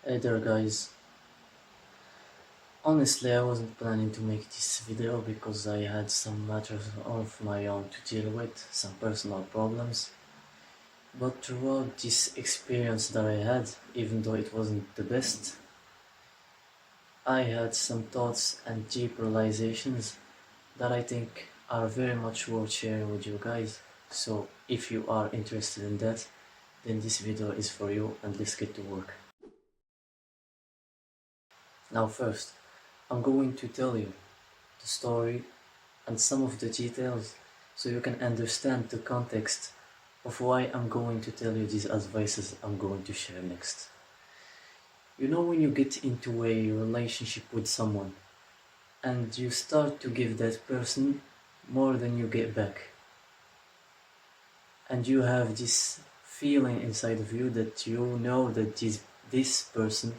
Hey there guys, honestly I wasn't planning to make this video because I had some matters of my own to deal with, some personal problems, but throughout this experience that I had, even though it wasn't the best, I had some thoughts and deep realizations that I think are very much worth sharing with you guys. So if you are interested in that, then this video is for you and let's get to work. Now first, I'm going to tell you the story and some of the details so you can understand the context of why I'm going to tell you these advices I'm going to share next. You know, when you get into a relationship with someone and you start to give that person more than you get back, and you have this feeling inside of you that you know that this person,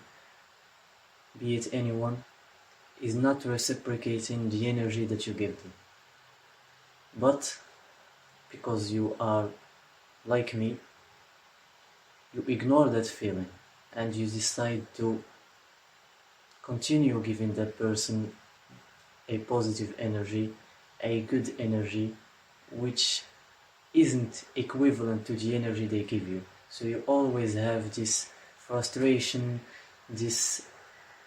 be it anyone, is not reciprocating the energy that you give them. But because you are like me, you ignore that feeling and you decide to continue giving that person a positive energy, a good energy, which isn't equivalent to the energy they give you. So you always have this frustration, this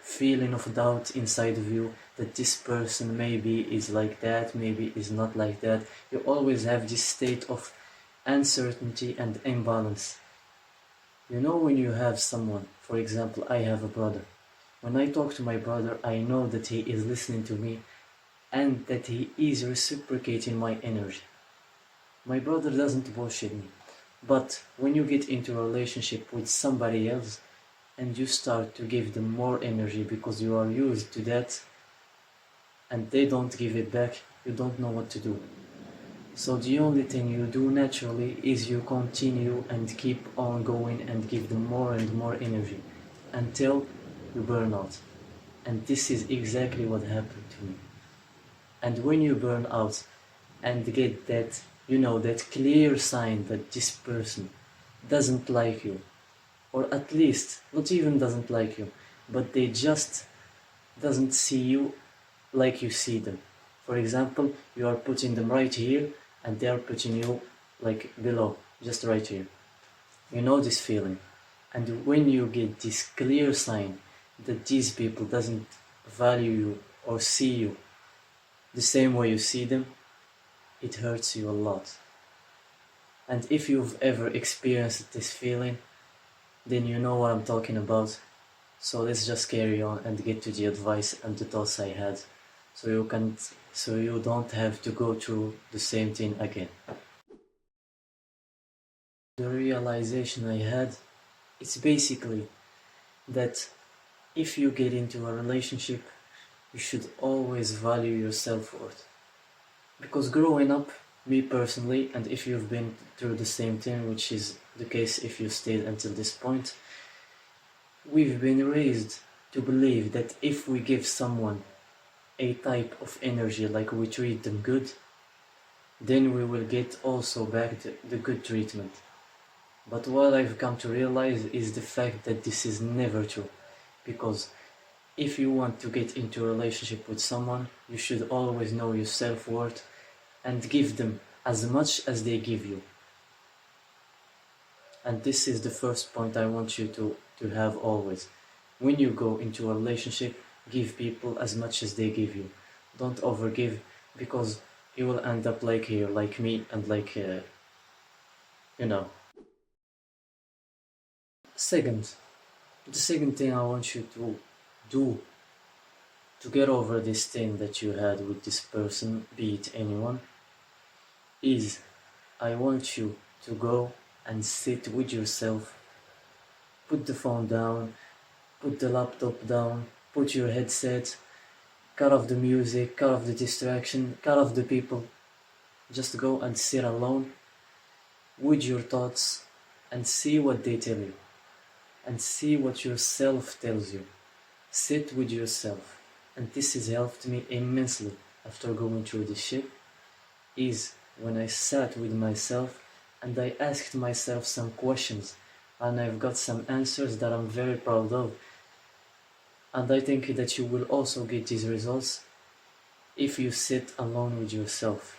feeling of doubt inside of you that this person maybe is like that, maybe is not like that. You always have this state of uncertainty and imbalance. You know, when you have someone, for example, I have a brother. When I talk to my brother, I know that he is listening to me and that he is reciprocating my energy. My brother doesn't bullshit me. But when you get into a relationship with somebody else and you start to give them more energy because you are used to that and they don't give it back, you don't know what to do. So the only thing you do naturally is you continue and keep on going and give them more and more energy until you burn out. And this is exactly what happened to me. And when you burn out and get that, that clear sign that this person doesn't like you, or at least not even doesn't like you, but they just doesn't see you like you see them. For example, you are putting them right here and they are putting you like below, just right here. You know this feeling. And when you get this clear sign that these people doesn't value you or see you the same way you see them, it hurts you a lot. And if you've ever experienced this feeling, then you know what I'm talking about. So let's just carry on and get to the advice and the thoughts I had, so you don't have to go through the same thing again. The realization I had, it's basically that if you get into a relationship, you should always value your self-worth. Because growing up, me personally, and if you've been through the same thing, which is the case if you stayed until this point, we've been raised to believe that if we give someone a type of energy, like we treat them good, then we will get also back the good treatment. But what I've come to realize is the fact that this is never true. Because if you want to get into a relationship with someone, you should always know your self-worth and give them as much as they give you. And this is the first point I want you to have always. When you go into a relationship, give people as much as they give you. Don't overgive, because you will end up like here, like me, and like, Second, the second thing I want you to do to get over this thing that you had with this person, be it anyone, is I want you to go and sit with yourself, put the phone down, put the laptop down, put your headset, cut off the music, cut off the distraction, cut off the people. Just go and sit alone with your thoughts and see what they tell you. And see what yourself tells you. Sit with yourself. And this has helped me immensely after going through this shit, is when I sat with myself and I asked myself some questions, and I've got some answers that I'm very proud of, And I think that you will also get these results if you sit alone with yourself.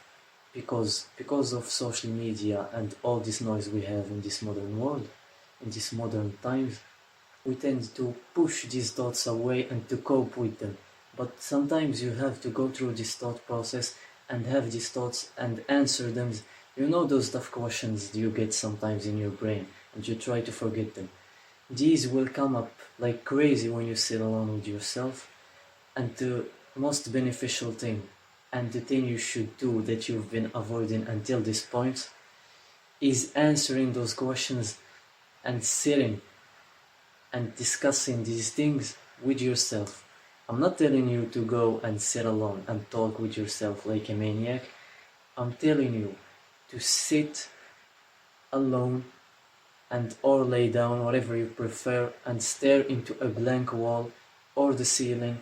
Because of social media and all this noise we have in this modern world, in these modern times, we tend to push these thoughts away and to cope with them. But sometimes you have to go through this thought process and have these thoughts and answer them. You know those tough questions you get sometimes in your brain and you try to forget them. These will come up like crazy when you sit alone with yourself. And the most beneficial thing, and the thing you should do that you've been avoiding until this point, is answering those questions and sitting and discussing these things with yourself. I'm not telling you to go and sit alone and talk with yourself like a maniac. I'm telling you to sit alone and or lay down, whatever you prefer, and stare into a blank wall or the ceiling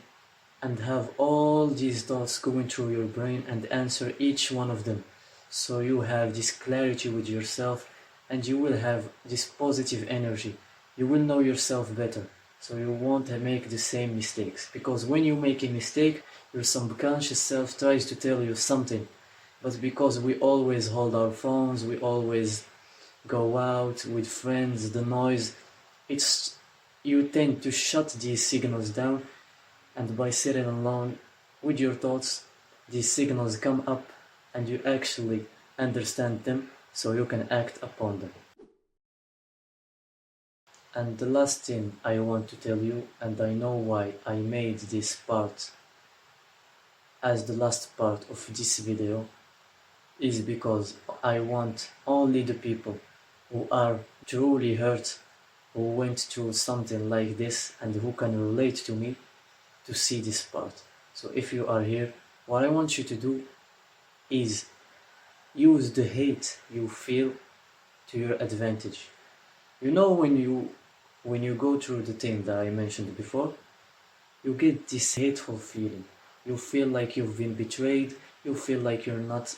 and have all these thoughts going through your brain and answer each one of them. So you have this clarity with yourself and you will have this positive energy. You will know yourself better, so you won't make the same mistakes. Because when you make a mistake, your subconscious self tries to tell you something. But because we always hold our phones, we always go out with friends, the noise, you tend to shut these signals down, and by sitting alone with your thoughts, these signals come up and you actually understand them, so you can act upon them. And the last thing I want to tell you, and I know why I made this part as the last part of this video, is because I want only the people who are truly hurt, who went through something like this and who can relate to me, to see this part. So if you are here, what I want you to do is use the hate you feel to your advantage. You know, when you go through the thing that I mentioned before, you get this hateful feeling. You feel like you've been betrayed, you feel like you're not,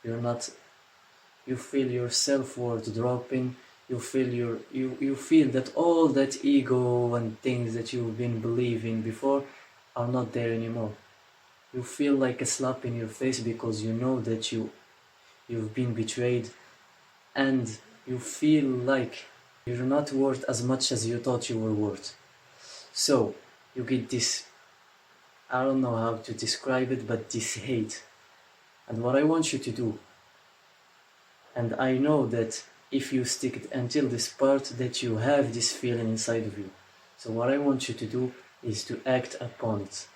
you feel your self-worth dropping, you feel that all that ego and things that you've been believing before are not there anymore. You feel like a slap in your face because you know that you've been betrayed, and you feel like you're not worth as much as you thought you were worth. So you get this, I don't know how to describe it, but this hate. And what I want you to do, and I know that if you stick it until this part, that you have this feeling inside of you. So what I want you to do is to act upon it.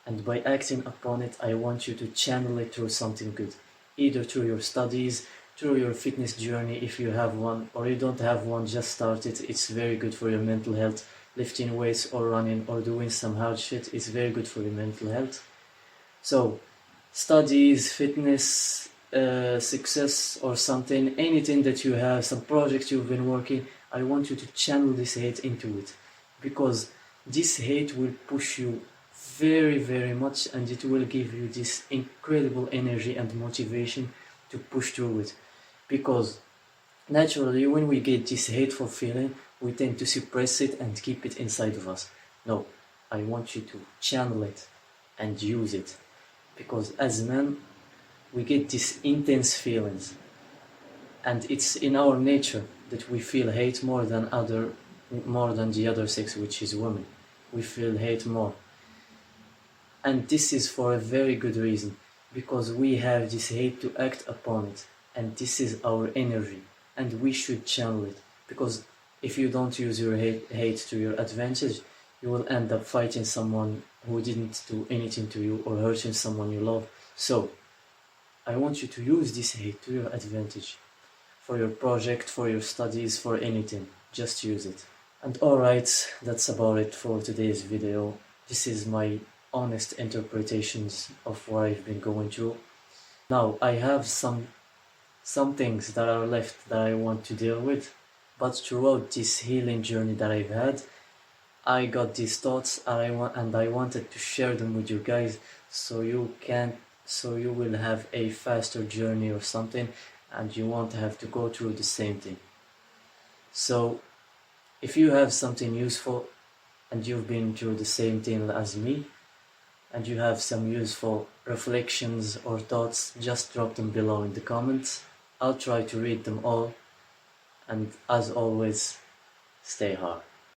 And by acting upon it, I want you to channel it through something good. Either through your studies, through your fitness journey if you have one, or you don't have one, just start it. It's very good for your mental health. Lifting weights or running or doing some hard shit is very good for your mental health. So studies, fitness, success or something, anything that you have, some projects you've been working, I want you to channel this hate into it, because this hate will push you very, very much, and it will give you this incredible energy and motivation to push through it. Because naturally, when we get this hateful feeling, we tend to suppress it and keep it inside of us. No, I want you to channel it and use it, because as men, we get these intense feelings, and it's in our nature that we feel hate more than the other sex, which is women. We feel hate more, and this is for a very good reason, because we have this hate to act upon it, and this is our energy, and we should channel it. Because if you don't use your hate to your advantage, you will end up fighting someone who didn't do anything to you, or hurting someone you love. So I want you to use this hate to your advantage, for your project, for your studies, for anything. Just use it. And alright, that's about it for today's video. This is my honest interpretations of what I've been going through. Now I have some things that are left that I want to deal with, but throughout this healing journey that I've had, I got these thoughts and I wanted to share them with you guys, so you will have a faster journey or something, and you won't have to go through the same thing. So if you have something useful, and you've been through the same thing as me, and you have some useful reflections or thoughts, just drop them below in the comments. I'll try to read them all, and as always, stay hard.